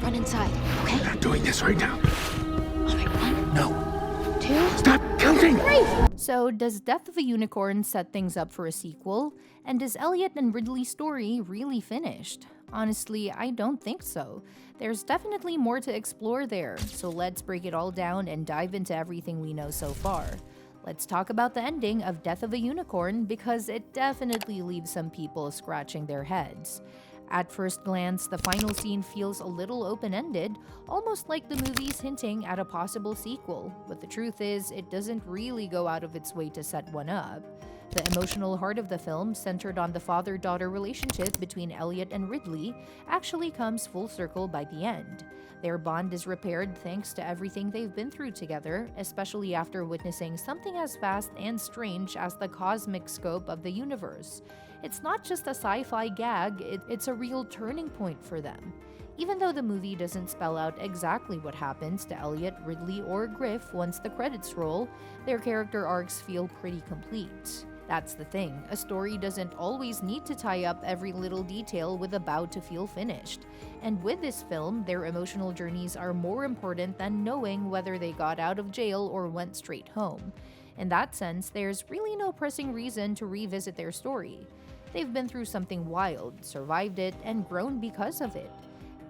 Run inside, okay? I'm not doing this right now. All right, 1, No. 2, Stop counting! 3! So, does Death of a Unicorn set things up for a sequel? And is Elliot and Ridley's story really finished? Honestly, I don't think so. There's definitely more to explore there, so let's break it all down and dive into everything we know so far. Let's talk about the ending of Death of a Unicorn because it definitely leaves some people scratching their heads. At first glance, the final scene feels a little open-ended, almost like the movie's hinting at a possible sequel, but the truth is, it doesn't really go out of its way to set one up. The emotional heart of the film, centered on the father-daughter relationship between Elliot and Ridley, actually comes full circle by the end. Their bond is repaired thanks to everything they've been through together, especially after witnessing something as vast and strange as the cosmic scope of the universe. It's not just a sci-fi gag, it's a real turning point for them. Even though the movie doesn't spell out exactly what happens to Elliot, Ridley, or Griff once the credits roll, their character arcs feel pretty complete. That's the thing, a story doesn't always need to tie up every little detail with a bow to feel finished. And with this film, their emotional journeys are more important than knowing whether they got out of jail or went straight home. In that sense, there's really no pressing reason to revisit their story. They've been through something wild, survived it, and grown because of it.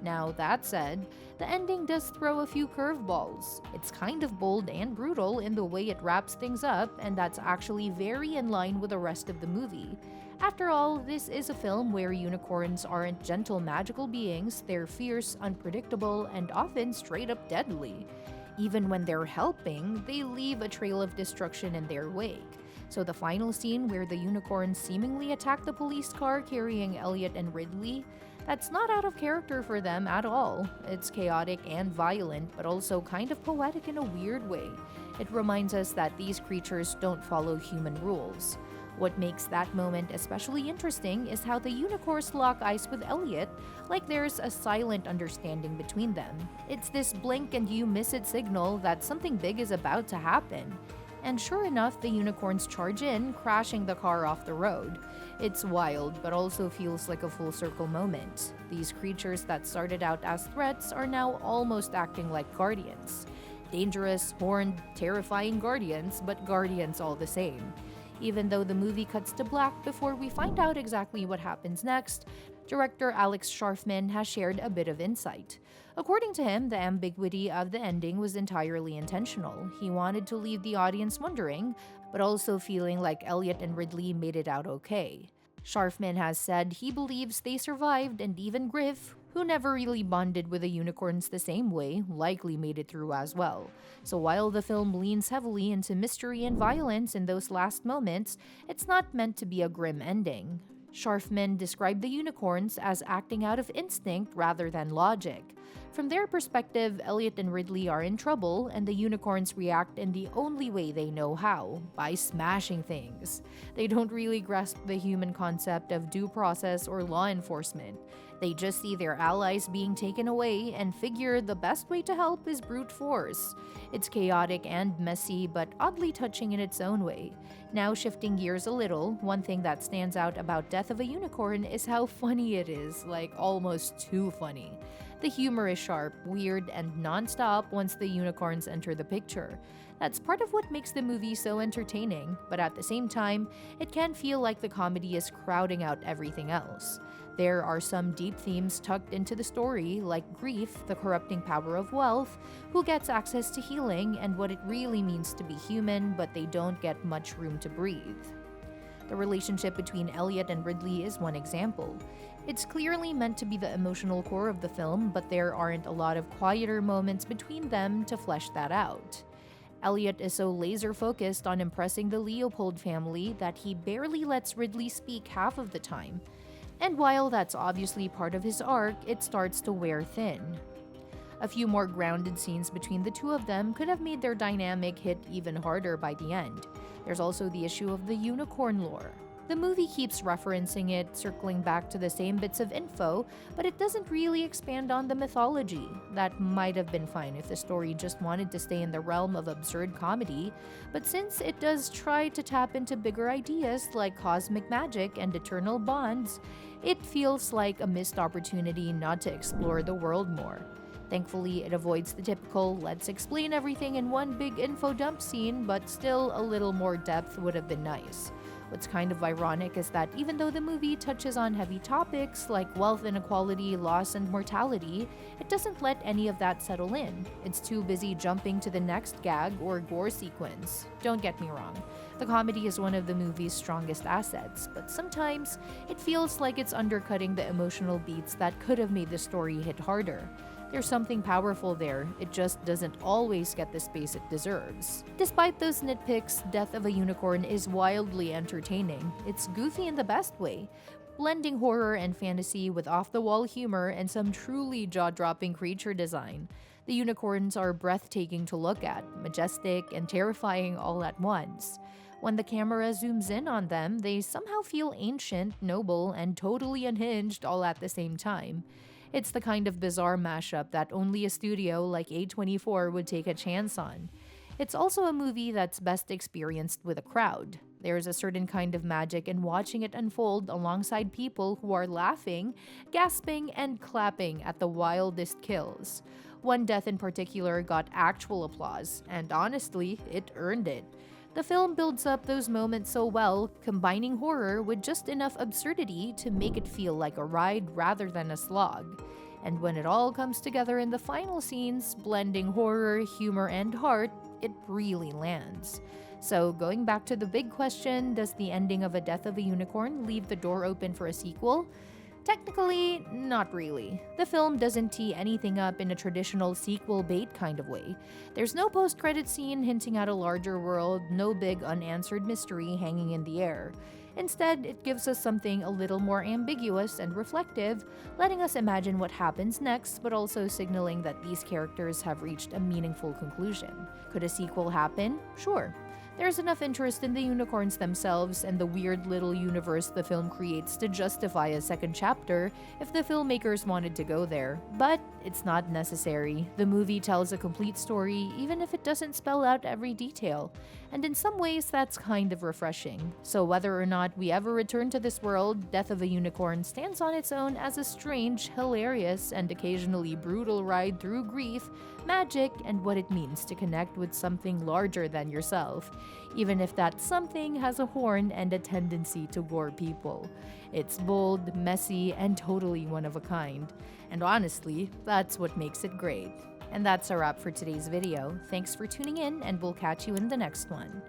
Now, that said, the ending does throw a few curveballs. It's kind of bold and brutal in the way it wraps things up, and that's actually very in line with the rest of the movie. After all, this is a film where unicorns aren't gentle magical beings, they're fierce, unpredictable, and often straight up deadly. Even when they're helping, they leave a trail of destruction in their wake. So the final scene where the unicorns seemingly attack the police car carrying Elliot and Ridley, that's not out of character for them at all. It's chaotic and violent, but also kind of poetic in a weird way. It reminds us that these creatures don't follow human rules. What makes that moment especially interesting is how the unicorns lock eyes with Elliot, like there's a silent understanding between them. It's this blink and you miss it signal that something big is about to happen. And sure enough, the unicorns charge in, crashing the car off the road. It's wild, but also feels like a full circle moment. These creatures that started out as threats are now almost acting like guardians. Dangerous, horned, terrifying guardians, but guardians all the same. Even though the movie cuts to black before we find out exactly what happens next, director Alex Scharfman has shared a bit of insight. According to him, the ambiguity of the ending was entirely intentional. He wanted to leave the audience wondering, but also feeling like Elliot and Ridley made it out okay. Scharfman has said he believes they survived, and even Griff, who never really bonded with the unicorns the same way, likely made it through as well. So while the film leans heavily into mystery and violence in those last moments, it's not meant to be a grim ending. Scharfman described the unicorns as acting out of instinct rather than logic. From their perspective, Elliot and Ridley are in trouble, and the unicorns react in the only way they know how, by smashing things. They don't really grasp the human concept of due process or law enforcement. They just see their allies being taken away and figure the best way to help is brute force. It's chaotic and messy, but oddly touching in its own way. Now shifting gears a little, one thing that stands out about Death of a Unicorn is how funny it is, like almost too funny. The humor is sharp, weird, and non-stop once the unicorns enter the picture. That's part of what makes the movie so entertaining, but at the same time, it can feel like the comedy is crowding out everything else. There are some deep themes tucked into the story, like grief, the corrupting power of wealth, who gets access to healing, and what it really means to be human, but they don't get much room to breathe. The relationship between Elliot and Ridley is one example. It's clearly meant to be the emotional core of the film, but there aren't a lot of quieter moments between them to flesh that out. Elliot is so laser-focused on impressing the Leopold family that he barely lets Ridley speak half of the time. And while that's obviously part of his arc, it starts to wear thin. A few more grounded scenes between the two of them could have made their dynamic hit even harder by the end. There's also the issue of the unicorn lore. The movie keeps referencing it, circling back to the same bits of info, but it doesn't really expand on the mythology. That might have been fine if the story just wanted to stay in the realm of absurd comedy, but since it does try to tap into bigger ideas like cosmic magic and eternal bonds, it feels like a missed opportunity not to explore the world more. Thankfully, it avoids the typical let's explain everything in one big info dump scene, but still a little more depth would have been nice. What's kind of ironic is that even though the movie touches on heavy topics like wealth inequality, loss, and mortality, it doesn't let any of that settle in. It's too busy jumping to the next gag or gore sequence. Don't get me wrong, the comedy is one of the movie's strongest assets, but sometimes it feels like it's undercutting the emotional beats that could have made the story hit harder. There's something powerful there, it just doesn't always get the space it deserves. Despite those nitpicks, Death of a Unicorn is wildly entertaining. It's goofy in the best way, blending horror and fantasy with off-the-wall humor and some truly jaw-dropping creature design. The unicorns are breathtaking to look at, majestic and terrifying all at once. When the camera zooms in on them, they somehow feel ancient, noble, and totally unhinged all at the same time. It's the kind of bizarre mashup that only a studio like A24 would take a chance on. It's also a movie that's best experienced with a crowd. There's a certain kind of magic in watching it unfold alongside people who are laughing, gasping, and clapping at the wildest kills. One death in particular got actual applause, and honestly, it earned it. The film builds up those moments so well, combining horror with just enough absurdity to make it feel like a ride rather than a slog. And when it all comes together in the final scenes, blending horror, humor, and heart, it really lands. So going back to the big question, does the ending of A Death of a Unicorn leave the door open for a sequel? Technically, not really. The film doesn't tee anything up in a traditional sequel bait kind of way. There's no post-credit scene hinting at a larger world, no big unanswered mystery hanging in the air. Instead, it gives us something a little more ambiguous and reflective, letting us imagine what happens next, but also signaling that these characters have reached a meaningful conclusion. Could a sequel happen? Sure. There's enough interest in the unicorns themselves and the weird little universe the film creates to justify a second chapter if the filmmakers wanted to go there. But it's not necessary. The movie tells a complete story even if it doesn't spell out every detail. And in some ways, that's kind of refreshing. So whether or not we ever return to this world, Death of a Unicorn stands on its own as a strange, hilarious, and occasionally brutal ride through grief, magic, and what it means to connect with something larger than yourself, even if that something has a horn and a tendency to gore people. It's bold, messy, and totally one of a kind. And honestly, that's what makes it great. And that's a wrap for today's video. Thanks for tuning in, and we'll catch you in the next one.